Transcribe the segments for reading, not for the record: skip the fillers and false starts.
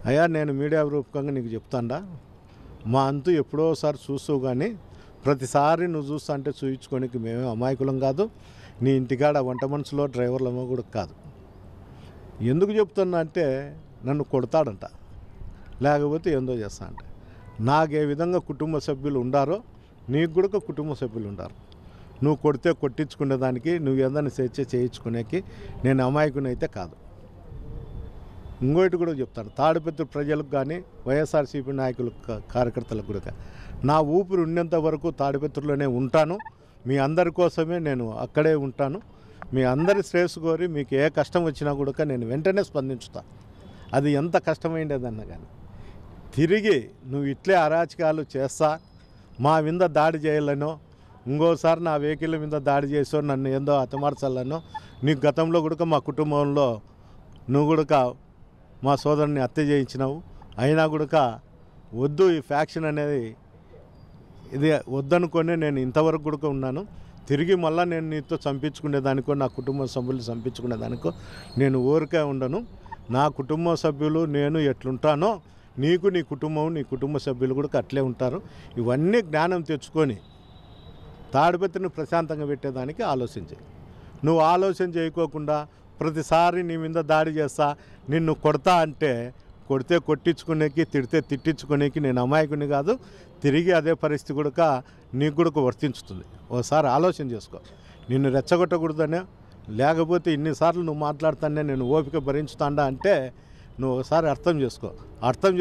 అయ్యా నేను మీడియా రూపకంగా నీకు చెప్తాండా, మా అంతు ఎప్పుడోసారి చూస్తావు కానీ ప్రతిసారి నువ్వు చూస్తా అంటే చూయించుకోనికి మేమే అమాయకులం కాదు, నీ ఇంటికాడ వంట మనుషులో డ్రైవర్లమో కూడా కాదు. ఎందుకు చెప్తున్నా అంటే నన్ను కొడతాడంట, లేకపోతే ఏందో చేస్తా అంటే. నాకు ఏ విధంగా కుటుంబ సభ్యులు ఉండారో నీకు కూడా కుటుంబ సభ్యులు ఉండారు. నువ్వు కొడితే కొట్టించుకునేదానికి, నువ్వు ఏదైనా స్వేచ్ఛ చేయించుకునేకి నేను అమాయకుని అయితే కాదు. ఇంకోటి కూడా చెప్తాను, తాడిపత్రి ప్రజలకు కానీ వైఎస్ఆర్సీపీ నాయకులకు కార్యకర్తలకు కూడా నా ఊపిరి ఉన్నంత వరకు తాడిపత్రిలోనే ఉంటాను. మీ అందరి కోసమే నేను అక్కడే ఉంటాను. మీ అందరి శ్రేయస్సు కోరి మీకు ఏ కష్టం వచ్చినా కూడా నేను వెంటనే స్పందించుతాను. అది ఎంత కష్టమైండేదన్నా కానీ. తిరిగి నువ్వు ఇట్లే అరాచకాలు చేస్తా మా మీద దాడి చేయాలనో, ఇంకోసారి నా వెహికల్ మీద దాడి చేసో, నన్ను ఏందో హతమార్చాలనో, నీకు గతంలో కూడా మా కుటుంబంలో నువ్వు కూడా మా సోదరుని హత్య చేయించినావు. అయినా కూడా వద్దు, ఈ ఫ్యాక్షన్ అనేది ఇది వద్దనుకొని నేను ఇంతవరకు కూడా ఉన్నాను. తిరిగి మళ్ళీ నేను నీతో చంపించుకునేదానికో, నా కుటుంబ సభ్యులు చంపించుకునేదానికో నేను ఊరికే ఉండను. నా కుటుంబ సభ్యులు నేను ఎట్లుంటానో నీకు, నీ కుటుంబం, నీ కుటుంబ సభ్యులు కూడా అట్లే ఉంటారు. ఇవన్నీ జ్ఞానం తెచ్చుకొని తాడిపత్రిని ప్రశాంతంగా పెట్టేదానికి ఆలోచించాయి. నువ్వు ఆలోచన చేయకోకుండా ప్రతిసారి నీ మీద దాడి చేస్తా, నిన్ను కొడతా అంటే కొడితే కొట్టించుకునేకి, తిడితే తిట్టించుకునేకి నేను అమాయకుని కాదు. తిరిగి అదే పరిస్థితి కూడా నీకు కూడా వర్తించుతుంది. ఒకసారి ఆలోచన చేసుకో. నిన్ను రెచ్చగొట్టకూడదనే, లేకపోతే ఇన్నిసార్లు నువ్వు మాట్లాడుతానే నేను ఓపిక భరించుతాండా అంటే నువ్వు ఒకసారి అర్థం చేసుకో. అర్థం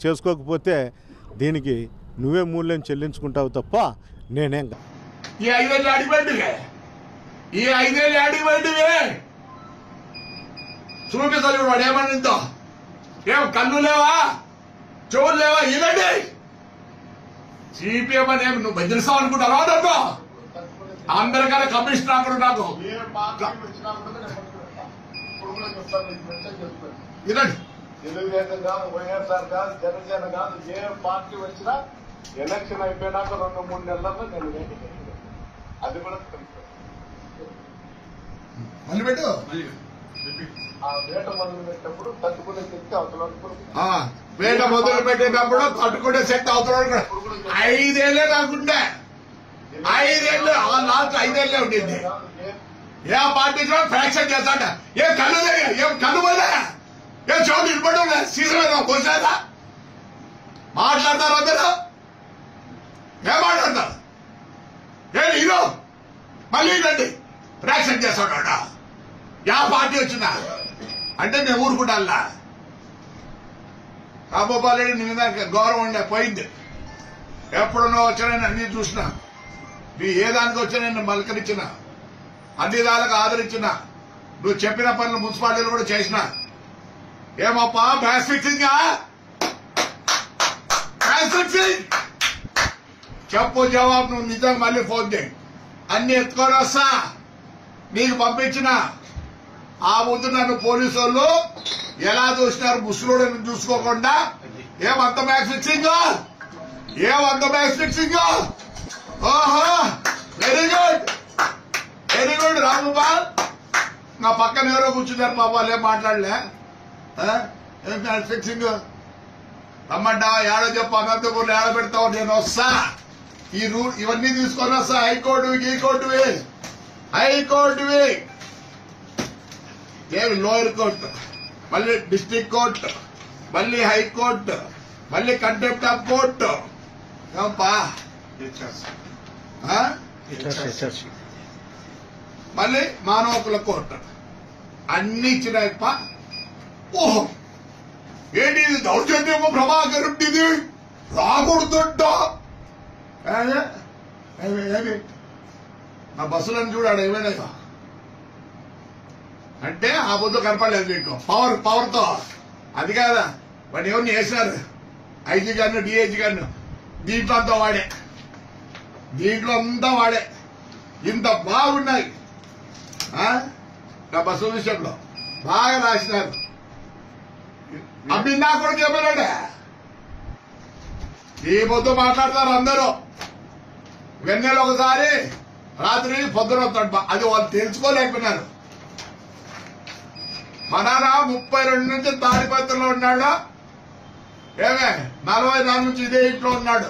చేసుకోకపోతే దీనికి నువ్వే మూల్యం చెల్లించుకుంటావు తప్ప నేనేం కాదు. ఈ 5 ఏళ్ళు అడిగిపెట్టివే, ఈ 5 ఏళ్ళు అడిగిపెట్టివే చూపిస్తాడు వాడు ఏమన్నా. ఏం కళ్ళు లేవా, చెవులు లేవా? ఇలాంటి సిపిఎం అని ఏమి నువ్వు బెదిరిస్తావు అనుకుంటావా? దాంతో అందరికన్నా కమిషనర్ అక్కడ నాకు ఇలాంటి తెలుగుదేశం కాదు, వైఎస్ఆర్ కాదు, జనసేన కాదు, ఏ పార్టీ వచ్చినా ఎలక్షన్ అయిపోయినాక 2-3 నెలల్లో నేను అది కూడా మళ్ళీ పెట్టు. ఆ వేట మొదలు పెట్టినప్పుడు తట్టుకునే శక్తి అవతల వేట మొదలు పెట్టేటప్పుడు తట్టుకునే శక్తి అవతల 5 ఏళ్ళే కాకుండా 5 ఏళ్ళు లాస్ట్ 5 ఏళ్ళే ఉండింది. ఏ పార్టీ ఫ్రాక్షన్ చేస్తాడ? ఏ కళ్ళు ఏం కళ్ళు పోదా? ఏ చోటు నిలబడి సీజన్ పోసేదా? మాట్లాడతారు అందరూ, ఏం మాట్లాడతారు? ఏ హీరో మళ్ళీ రండి ఫ్రాక్షన్ చేస్తాడా? యా పార్టీ వచ్చిందా అంటే నేను ఊరుకుంటా. రాబోపాలేడు నీ మీద గౌరవం ఉండే పోయింది. ఎప్పుడున్నో వచ్చినా నేను అన్ని చూసినా, నీ ఏ దానికి వచ్చినా నేను మలకరించిన, అన్ని దానికి ఆదరించిన, నువ్వు చెప్పిన పనులు మున్సిపాలిటీలు కూడా చేసిన. ఏమప్పా మ్యాచ్ ఫిక్సింగ్ చెప్పు జవాబు. నువ్వు నిజంగా మళ్ళీ ఫోన్ చేయి, అన్ని ఎత్తుకొని వస్తా. నీకు పంపించిన ఆ ముందు నన్ను పోలీసు వాళ్ళు ఎలా చూసినారు, ముసలోడు చూసుకోకుండా. ఏమంత మ్యాచ్ ఫిక్సింగ్, ఏమంత మ్యాచ్ ఫిక్సింగ్. ఓహో very good, very good Ramgopal. నా పక్కన ఎవరో కూర్చున్నారు పాప, వాళ్ళు ఏం మాట్లాడలే. ఏం మ్యాచ్ ఫిక్సింగ్ రమ్మంటావా? ఏడో చెప్పు, అనంతపూర్లో ఏడ పెడతావు? నేను వస్తా, ఈ రూల్ ఇవన్నీ తీసుకొని వస్తా. హైకోర్టువి హైకోర్టువి ఏమి లోయర్ కోర్టు, మళ్ళీ డిస్ట్రిక్ట్ కోర్టు, మళ్ళీ హైకోర్టు, మళ్ళీ కంటెంప్ట్ ఆఫ్ కోర్టు. ఏమప్పా మళ్ళీ మానవ హక్కుల కోర్టు అన్ని ఇచ్చినాయప్ప. ఓహో ఏంటి ఇది దౌర్జన్యము? ప్రభాకర్ ఇది రాకూడదంట. ఏమి నా బస్సులను చూడాడు ఏమైనా అంటే ఆ బొద్దు కనపడలేదు నీకు. పవర్తో అది కాదా, వాడు ఎవరిని వేసినారు? ఐజీ గారిను, డిఐజీ గారిను. దీంట్లో అంతా వాడే, దీంట్లో అంతా వాడే. ఇంత బాగున్నాయి నా బస్సు విషయంలో బాగా రాసినారు. అబ్బి నా కూడా చెప్పాడే ఈ పొద్దు మాట్లాడతారు అందరూ. వెన్నెల ఒకసారి రాత్రి పొద్దున వస్తాడు, అది వాళ్ళు తెలుసుకోలేకపోయినారు. మా నాన్న 32 నుంచి తాడిపత్రిలో ఉన్నాడు. ఏమే 40 నాలుగు నుంచి ఇదే ఇంట్లో ఉన్నాడు.